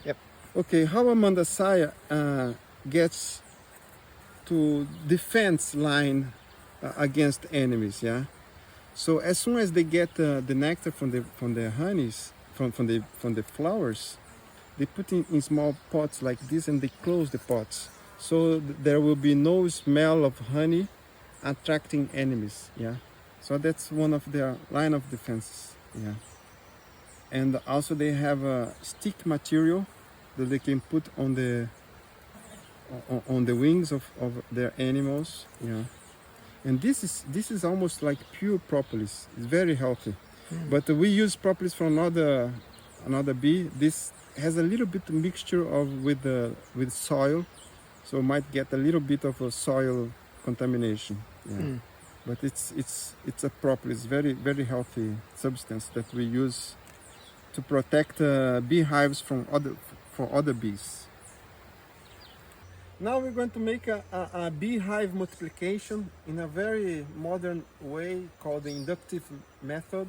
Yep. Okay, how a Mandaçaia gets to defense line against enemies, yeah? So as soon as they get the nectar from the honeys, from the flowers, they put in small pots like this and they close the pots. So there will be no smell of honey attracting enemies, yeah? So that's one of their line of defenses, yeah. And also they have a stick material that they can put on the wings of their animals, yeah. And this is almost like pure propolis. It's very healthy. But we use propolis from another bee. This has a little bit of mixture of with soil, so might get a little bit of a soil contamination. Yeah. But it's a propolis, very healthy substance that we use to protect beehives from other bees. Now we're going to make a beehive multiplication in a very modern way called the inductive method.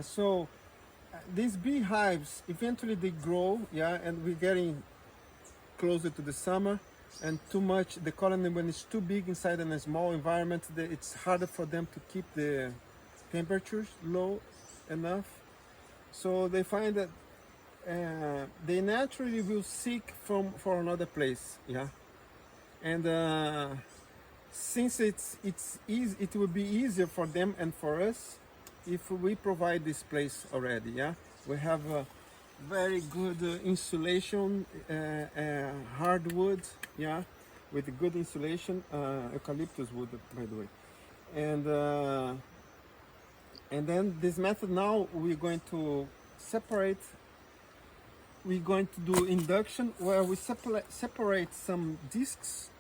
So these beehives eventually they grow, yeah, and we're getting closer to the summer, and too much the colony when it's too big inside in a small environment, it's harder for them to keep the temperatures low enough. So they find that they naturally will seek for another place, yeah. And since it's easy, it will be easier for them and for us if we provide this place already, yeah. We have very good insulation, hardwood, yeah, with good insulation, eucalyptus wood, by the way. And then this method now we're going to separate. We're going to do induction where we separate some discs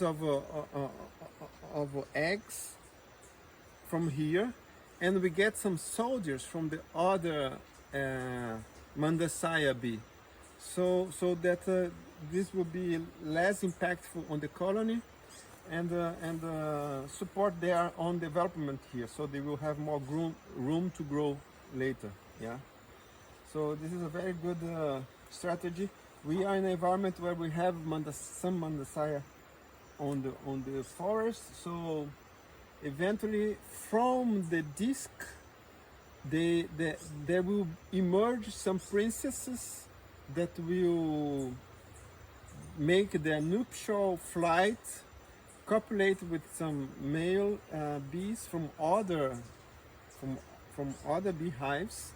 of eggs from here, and we get some soldiers from the other Mandaçaia bee, so that this will be less impactful on the colony, and support their own development here, so they will have more room to grow later, yeah. So this is a very good strategy. We are in an environment where we have some Mandaçaia on the forest, so eventually from the disc there will emerge some princesses that will make their nuptial flight, copulate with some male bees from other beehives,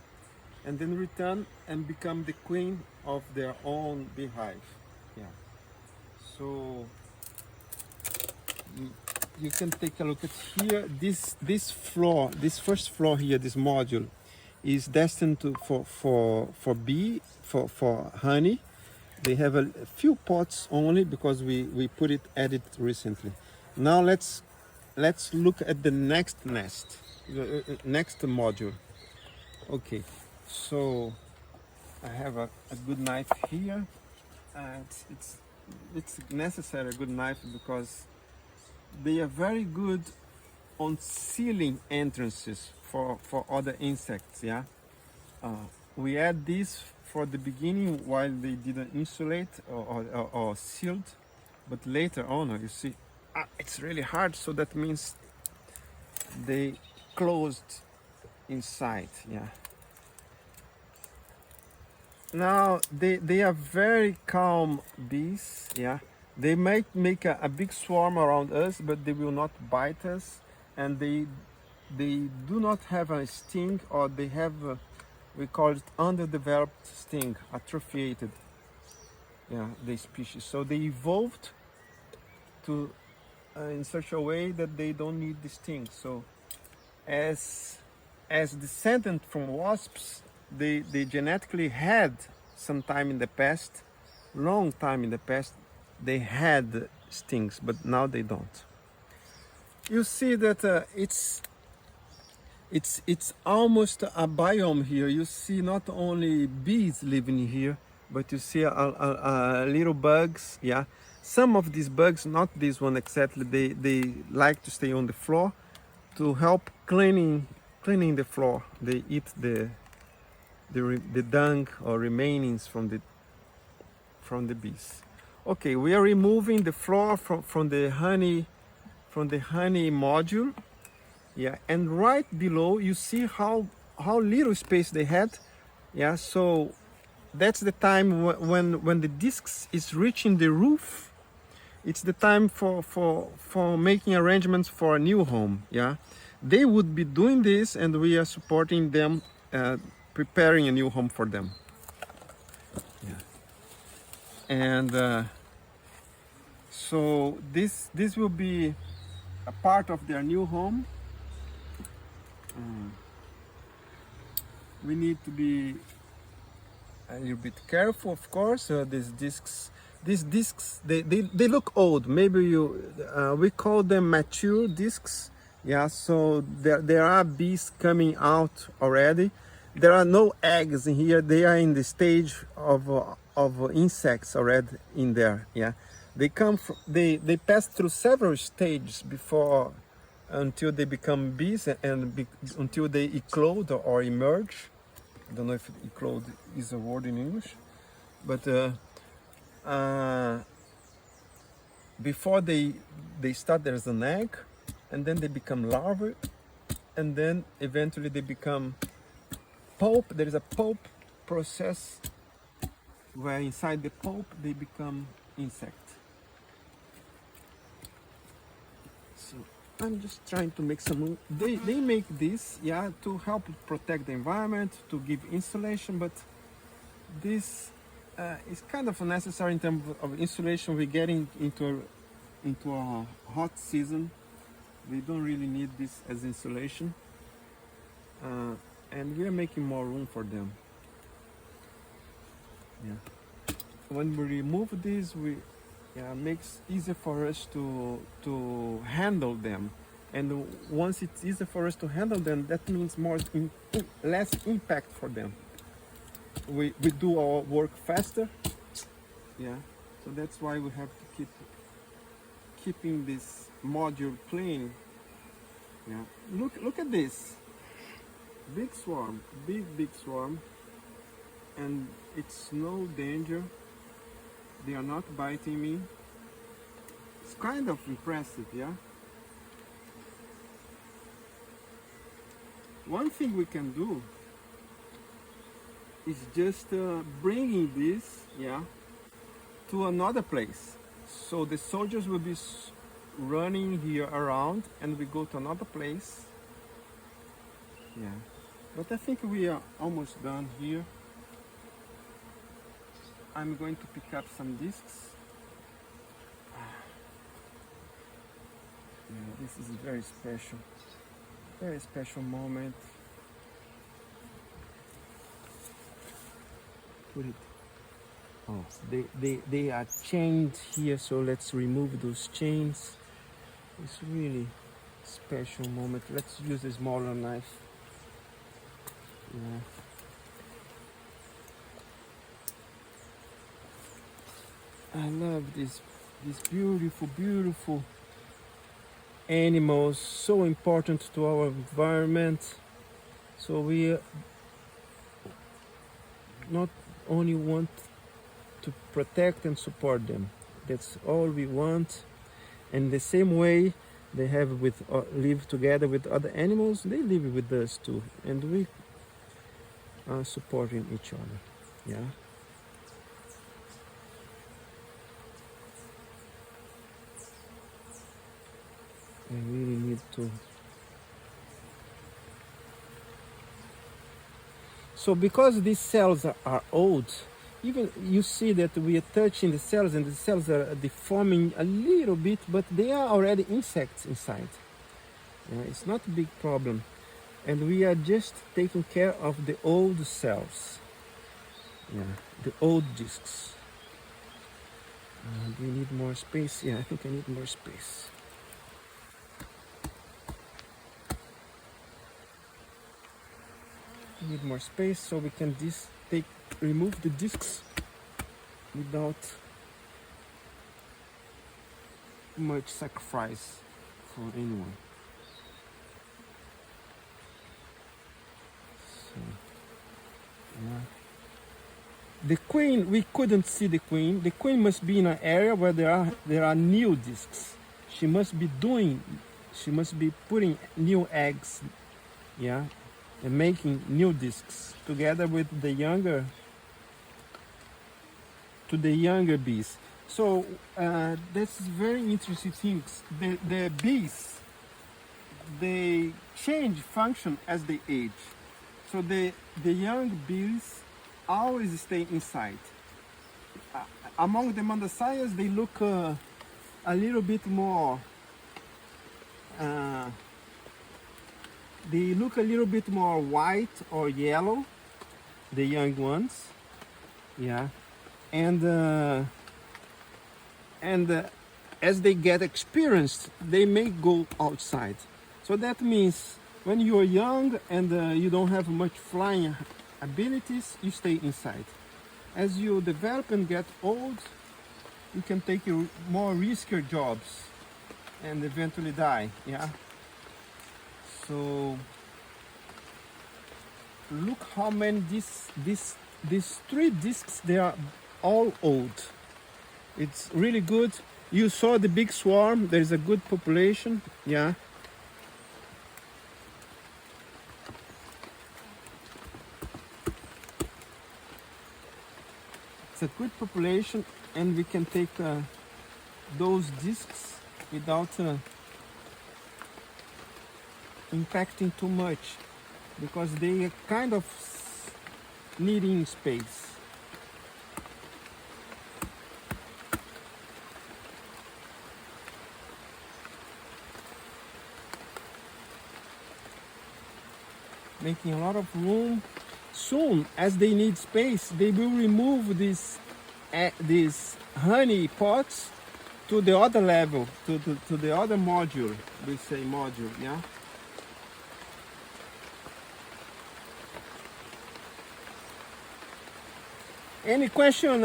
and then return and become the queen of their own beehive. Yeah. So you can take a look at here. This floor, this first floor here, this module, is destined for honey. They have a few pots only because we added recently. Now let's look at the next nest, next module. Okay. So I have a good knife here, and it's necessary a good knife because they are very good on sealing entrances for other insects, yeah. We add this for the beginning while they didn't insulate or sealed, but later on you see it's really hard, so that means they closed inside, yeah. Now they are very calm bees, yeah. They might make a big swarm around us, but they will not bite us, and they do not have a sting, or they have we call it underdeveloped sting, atrophied, yeah, the species. So they evolved to in such a way that they don't need the sting. So as descendant from wasps, they genetically had sometime in the past, long time in the past, they had stings, but now they don't. You see that it's almost a biome here. You see not only bees living here, but you see a little bugs, yeah. Some of these bugs, not this one exactly, they like to stay on the floor to help cleaning the floor. They eat the dung or remainings from the bees. Okay, we are removing the floor from the honey module. Yeah, and right below you see how little space they had. Yeah, so that's the time when the discs is reaching the roof. It's the time for making arrangements for a new home. Yeah, they would be doing this, and we are supporting them, preparing a new home for them. Yeah, and so this will be a part of their new home. We need to be a little bit careful, of course. These discs, they look old. Maybe we call them mature discs. Yeah, so there are bees coming out already. There are no eggs in here. They are in the stage of insects already in there. Yeah, they they pass through several stages before until they become bees and until they eclode or emerge. I don't know if eclode is a word in English, but before they start, there's an egg, and then they become larvae, and then eventually they become pulp. There is a pulp process where inside the pulp they become insect. So I'm just trying to make some. They make this, yeah, to help protect the environment, to give insulation, but this is kind of unnecessary in terms of insulation. We're getting into a hot season. We don't really need this as insulation, and we are making more room for them. Yeah. When we remove this, makes easier for us to handle them, and once it's easier for us to handle them, that means less impact for them. We do our work faster. Yeah, so that's why we have to keeping this module clean. Yeah, look at this big swarm, big swarm, and it's no danger. They are not biting me. It's kind of impressive, yeah. One thing we can do is just bringing this, yeah, to another place. So the soldiers will be running here around, and we go to another place. Yeah, but I think we are almost done here. I'm going to pick up some discs. Yeah, this is a very special moment. Put it. Oh, they are chained here, so let's remove those chains. It's really special moment. Let's use a smaller knife. Yeah. I love these beautiful animals, so important to our environment. So we not only want to protect and support them. That's all we want. And the same way they have live together with other animals, they live with us too, and we are supporting each other. Yeah. I really need to. So because these cells are old, even you see that we are touching the cells and the cells are deforming a little bit, but they are already insects inside. It's not a big problem. And we are just taking care of the old cells. Yeah, the old discs. Do we need more space? Yeah, I think I need more space. Need more space so we can remove the discs without much sacrifice for anyone. So The queen, we couldn't see the queen. The queen must be in an area where there are new discs. She must be putting new eggs, yeah, and making new discs together with the younger bees. So that's very interesting things. The bees, they change function as they age. So the young bees always stay inside. Among the Mandaçaias, they look a little bit more. They look a little bit more white or yellow, the young ones, yeah, and as they get experienced, they may go outside. So that means when you are young and you don't have much flying abilities, you stay inside. As you develop and get old, you can take your more riskier jobs and eventually die, yeah. So look how many these 3 discs, they are all old. It's really good. You saw the big swarm, there is a good population, yeah. It's a good population, and we can take those discs without impacting too much, because they are kind of needing space. Making a lot of room. Soon, as they need space, they will remove these honey pots to the other level, to the other module. We say module, yeah. Any question,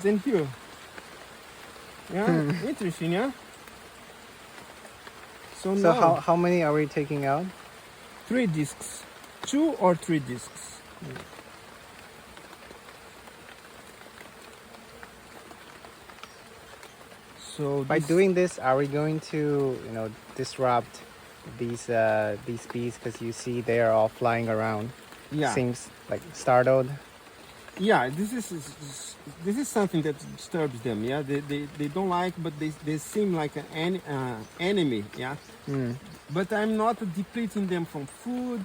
Zenhyu? Yeah, interesting, yeah. So now, how many are we taking out? 3 discs, 2 or 3 discs. So By doing this, are we going to, disrupt these bees? Because you see they are all flying around. yeah, Seems like startled. yeah. This is something that disturbs them. Yeah, they don't like, but they seem like an enemy. Yeah. But I'm not depleting them from food.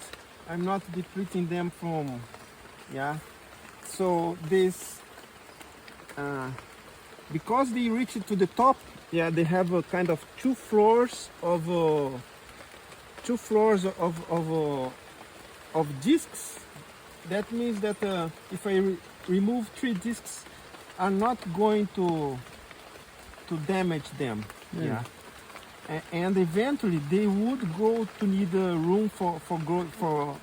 I'm not depleting them from, yeah. So this, because they reach it to the top, yeah, they have a kind of 2 floors of discs. That means that if I remove 3 discs, I'm not going to damage them. Yeah. And eventually they would go to need room for growth, for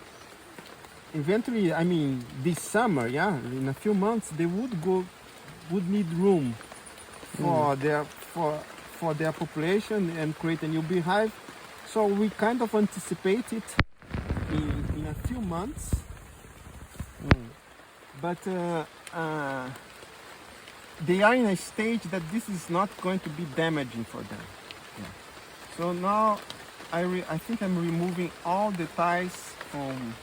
eventually, I mean this summer, yeah, in a few months they would need room for their population and create a new beehive. So we kind of anticipate it in a few months, but they are in a stage that this is not going to be damaging for them. So now I think I'm removing all the ties from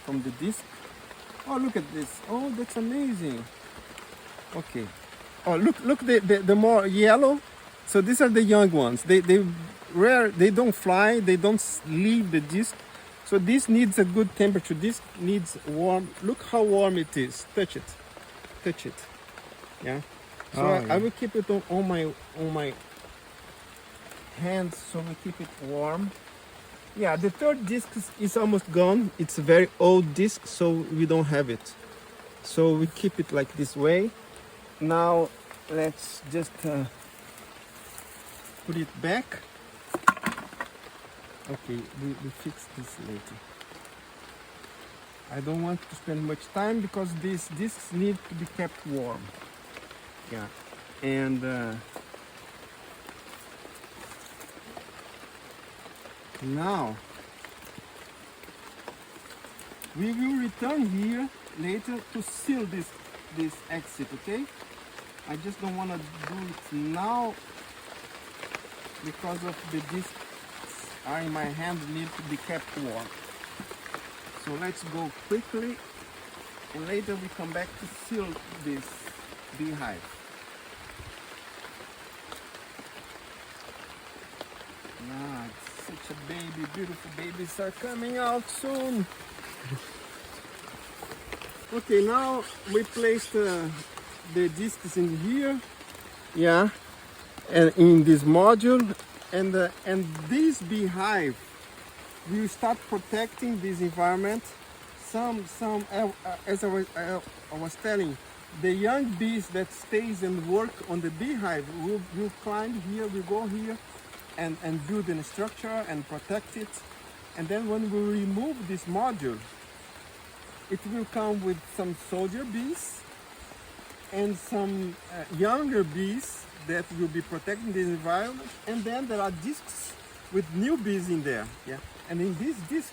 the disc. Oh, look at this. Oh, that's amazing. Okay. Oh, look the more yellow. So these are the young ones. They don't fly, they don't leave the disc. So this needs a good temperature. This needs warm. Look how warm it is. Touch it. Yeah. So I will keep it on my hands, so we keep it warm. Yeah, the 3rd disc is almost gone. It's a very old disc, so we don't have it. So we keep it like this way. Now let's just put it back. Okay, we fix this later. I don't want to spend much time because these discs need to be kept warm. Yeah, and now We will return here later to seal this exit, okay? I just don't want to do it now because of the discs are in my hand, need to be kept warm. So let's go quickly and later we come back to seal this beehive. Ah, it's such a baby, beautiful babies are coming out soon. Okay, now we placed the discs in here, yeah, and in this module, and this beehive will start protecting this environment. As I was telling, the young bees that stays and work on the beehive will climb here, will go here, and build a structure and protect it. And then when we remove this module, it will come with some soldier bees and some younger bees that will be protecting this environment. And then there are discs with new bees in there. Yeah. And in this disc,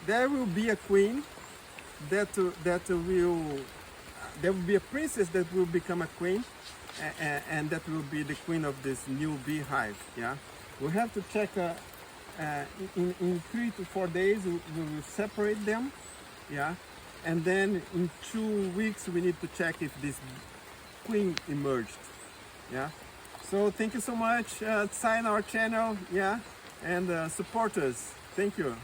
there will be a queen there will be a princess that will become a queen, and that will be the queen of this new beehive. Yeah. We have to check in 3 to 4 days. We will separate them. Yeah. And then in 2 weeks we need to check if this queen emerged. Yeah. So thank you so much. Sign our channel, yeah, and support us. Thank you.